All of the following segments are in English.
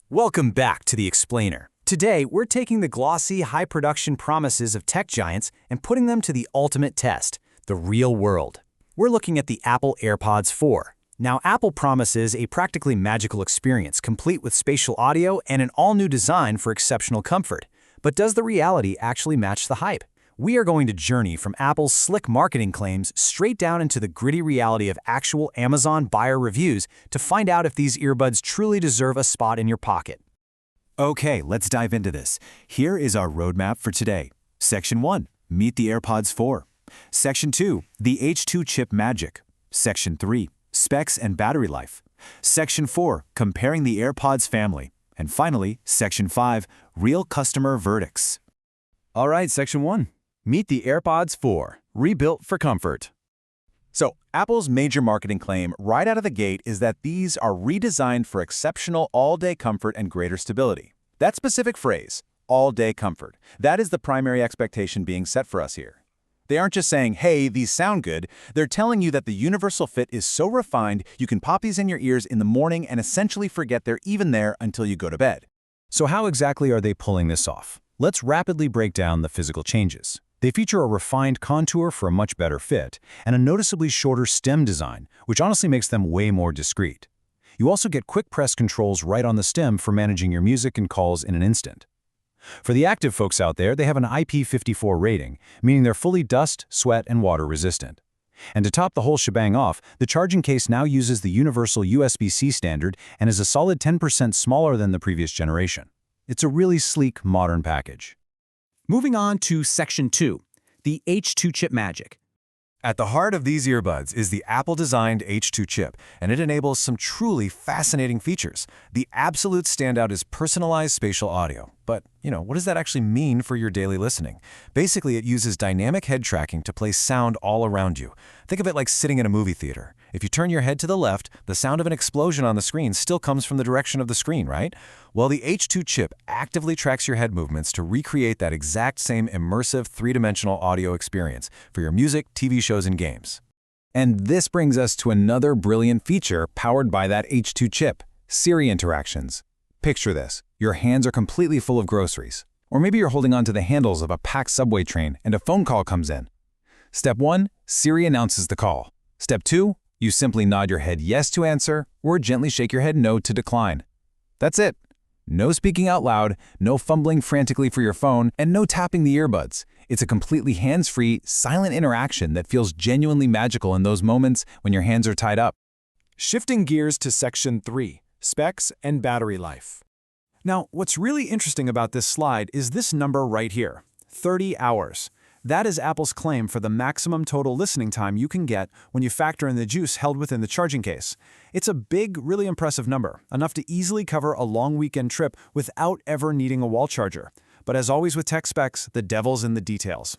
Welcome back to The Explainer. Today, we're taking the glossy, high-production promises of tech giants and putting them to the ultimate test, the real world. We're looking at the Apple AirPods 4. Now, Apple promises a practically magical experience, complete with spatial audio and an all-new design for exceptional comfort. But does the reality actually match the hype? We are going to journey from Apple's slick marketing claims straight down into the gritty reality of actual Amazon buyer reviews to find out if these earbuds truly deserve a spot in your pocket. Okay, let's dive into this. Here is our roadmap for today. Section 1. Meet the AirPods 4. Section 2. The H2 chip magic. Section 3. Specs and battery life. Section 4. Comparing the AirPods family. And finally, Section 5. Real customer verdicts. All right, Section 1. Meet the AirPods 4, rebuilt for comfort. So, Apple's major marketing claim right out of the gate is that these are redesigned for exceptional all-day comfort and greater stability. That specific phrase, all-day comfort, that is the primary expectation being set for us here. They aren't just saying, hey, these sound good. They're telling you that the universal fit is so refined you can pop these in your ears in the morning and essentially forget they're even there until you go to bed. So how exactly are they pulling this off? Let's rapidly break down the physical changes. They feature a refined contour for a much better fit, and a noticeably shorter stem design, which honestly makes them way more discreet. You also get quick press controls right on the stem for managing your music and calls in an instant. For the active folks out there, they have an IP54 rating, meaning they're fully dust, sweat, and water resistant. And to top the whole shebang off, the charging case now uses the universal USB-C standard and is a solid 10% smaller than the previous generation. It's a really sleek, modern package. Moving on to Section 2, the H2 chip magic. At the heart of these earbuds is the Apple-designed H2 chip, and it enables some truly fascinating features. The absolute standout is personalized spatial audio. But, what does that actually mean for your daily listening? Basically, it uses dynamic head tracking to play sound all around you. Think of it like sitting in a movie theater. If you turn your head to the left, the sound of an explosion on the screen still comes from the direction of the screen, right? Well, the H2 chip actively tracks your head movements to recreate that exact same immersive three-dimensional audio experience for your music, TV shows, and games. And this brings us to another brilliant feature powered by that H2 chip, Siri interactions. Picture this. Your hands are completely full of groceries. Or maybe you're holding onto the handles of a packed subway train and a phone call comes in. Step 1, Siri announces the call. Step 2, you simply nod your head yes to answer or gently shake your head no to decline. That's it. No speaking out loud, no fumbling frantically for your phone, and no tapping the earbuds. It's a completely hands-free, silent interaction that feels genuinely magical in those moments when your hands are tied up. Shifting gears to Section 3, Specs and Battery Life. Now, what's really interesting about this slide is this number right here, 30 hours. That is Apple's claim for the maximum total listening time you can get when you factor in the juice held within the charging case. It's a big, really impressive number, enough to easily cover a long weekend trip without ever needing a wall charger. But as always with tech specs, the devil's in the details.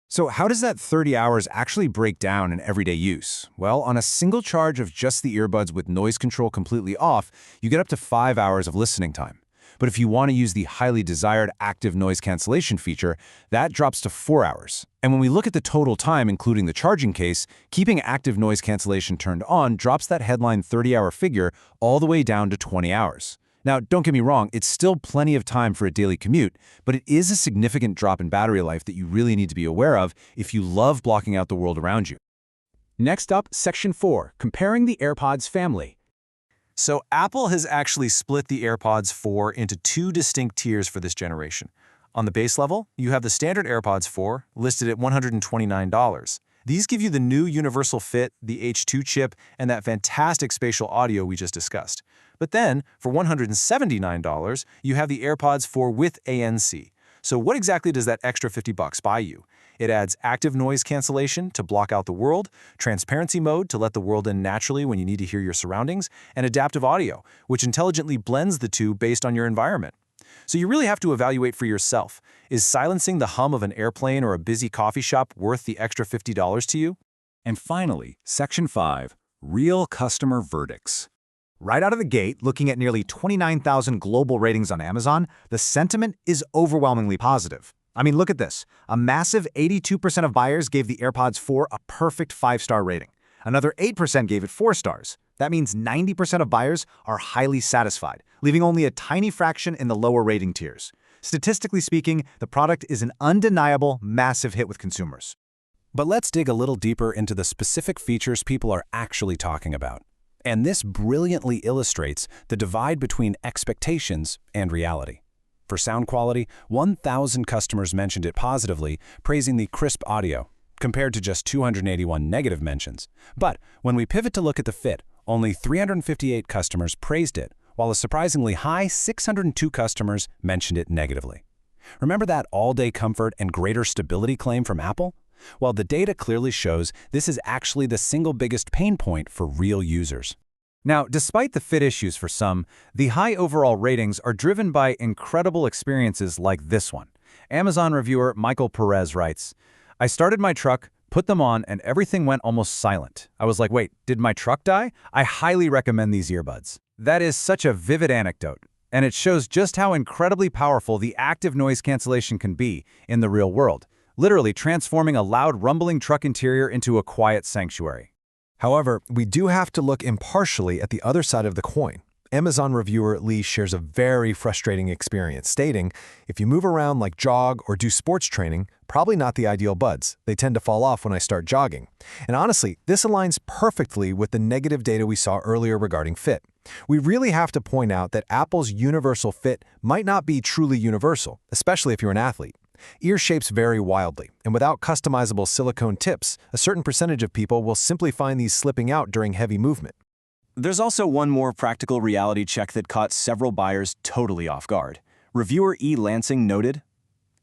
So how does that 30 hours actually break down in everyday use? Well, on a single charge of just the earbuds with noise control completely off, you get up to 5 hours of listening time. But if you want to use the highly desired active noise cancellation feature, that drops to 4 hours. And when we look at the total time, including the charging case, keeping active noise cancellation turned on drops that headline 30-hour figure all the way down to 20 hours. Now, don't get me wrong, it's still plenty of time for a daily commute, but it is a significant drop in battery life that you really need to be aware of if you love blocking out the world around you. Next up, Section 4, comparing the AirPods family. So Apple has actually split the AirPods 4 into two distinct tiers for this generation. On the base level, you have the standard AirPods 4, listed at $129. These give you the new universal fit, the H2 chip, and that fantastic spatial audio we just discussed. But then, for $179, you have the AirPods 4 with ANC. So what exactly does that extra $50 buy you? It adds active noise cancellation to block out the world, transparency mode to let the world in naturally when you need to hear your surroundings, and adaptive audio, which intelligently blends the two based on your environment. So you really have to evaluate for yourself. Is silencing the hum of an airplane or a busy coffee shop worth the extra $50 to you? And finally, Section 5, Real Customer Verdicts. Right out of the gate, looking at nearly 29,000 global ratings on Amazon, the sentiment is overwhelmingly positive. I mean, look at this. A massive 82% of buyers gave the AirPods 4 a perfect 5-star rating. Another 8% gave it 4 stars. That means 90% of buyers are highly satisfied, leaving only a tiny fraction in the lower rating tiers. Statistically speaking, the product is an undeniable, massive hit with consumers. But let's dig a little deeper into the specific features people are actually talking about. And this brilliantly illustrates the divide between expectations and reality. For sound quality, 1,000 customers mentioned it positively, praising the crisp audio, compared to just 281 negative mentions. But when we pivot to look at the fit, only 358 customers praised it, while a surprisingly high 602 customers mentioned it negatively. Remember that all-day comfort and greater stability claim from Apple? Well, the data clearly shows this is actually the single biggest pain point for real users. Now, despite the fit issues for some, the high overall ratings are driven by incredible experiences like this one. Amazon reviewer Michael Perez writes, "I started my truck, put them on, and everything went almost silent. I was like, wait, did my truck die? I highly recommend these earbuds." That is such a vivid anecdote, and it shows just how incredibly powerful the active noise cancellation can be in the real world, literally transforming a loud, rumbling truck interior into a quiet sanctuary. However, we do have to look impartially at the other side of the coin. Amazon reviewer Lee shares a very frustrating experience, stating, "If you move around like jog or do sports training, probably not the ideal buds. They tend to fall off when I start jogging." And honestly, this aligns perfectly with the negative data we saw earlier regarding fit. We really have to point out that Apple's universal fit might not be truly universal, especially if you're an athlete. Ear shapes vary wildly, and without customizable silicone tips, a certain percentage of people will simply find these slipping out during heavy movement. There's also one more practical reality check that caught several buyers totally off guard. Reviewer E. Lansing noted,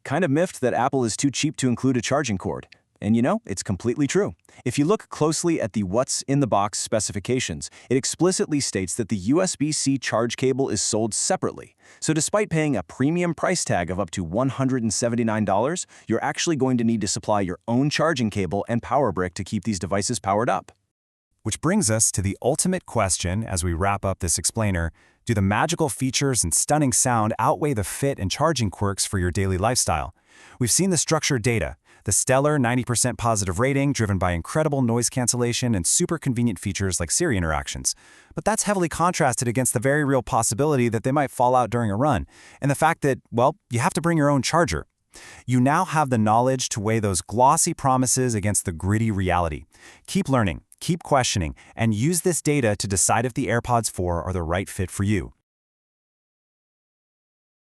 "Kind of miffed that Apple is too cheap to include a charging cord." And you know, it's completely true. If you look closely at the What's in the Box specifications, it explicitly states that the USB-C charge cable is sold separately. So despite paying a premium price tag of up to $179, you're actually going to need to supply your own charging cable and power brick to keep these devices powered up. Which brings us to the ultimate question as we wrap up this explainer: do the magical features and stunning sound outweigh the fit and charging quirks for your daily lifestyle? We've seen the structured data, the stellar 90% positive rating driven by incredible noise cancellation and super convenient features like Siri interactions. But that's heavily contrasted against the very real possibility that they might fall out during a run, and the fact that, well, you have to bring your own charger. You now have the knowledge to weigh those glossy promises against the gritty reality. Keep learning, keep questioning, and use this data to decide if the AirPods 4 are the right fit for you.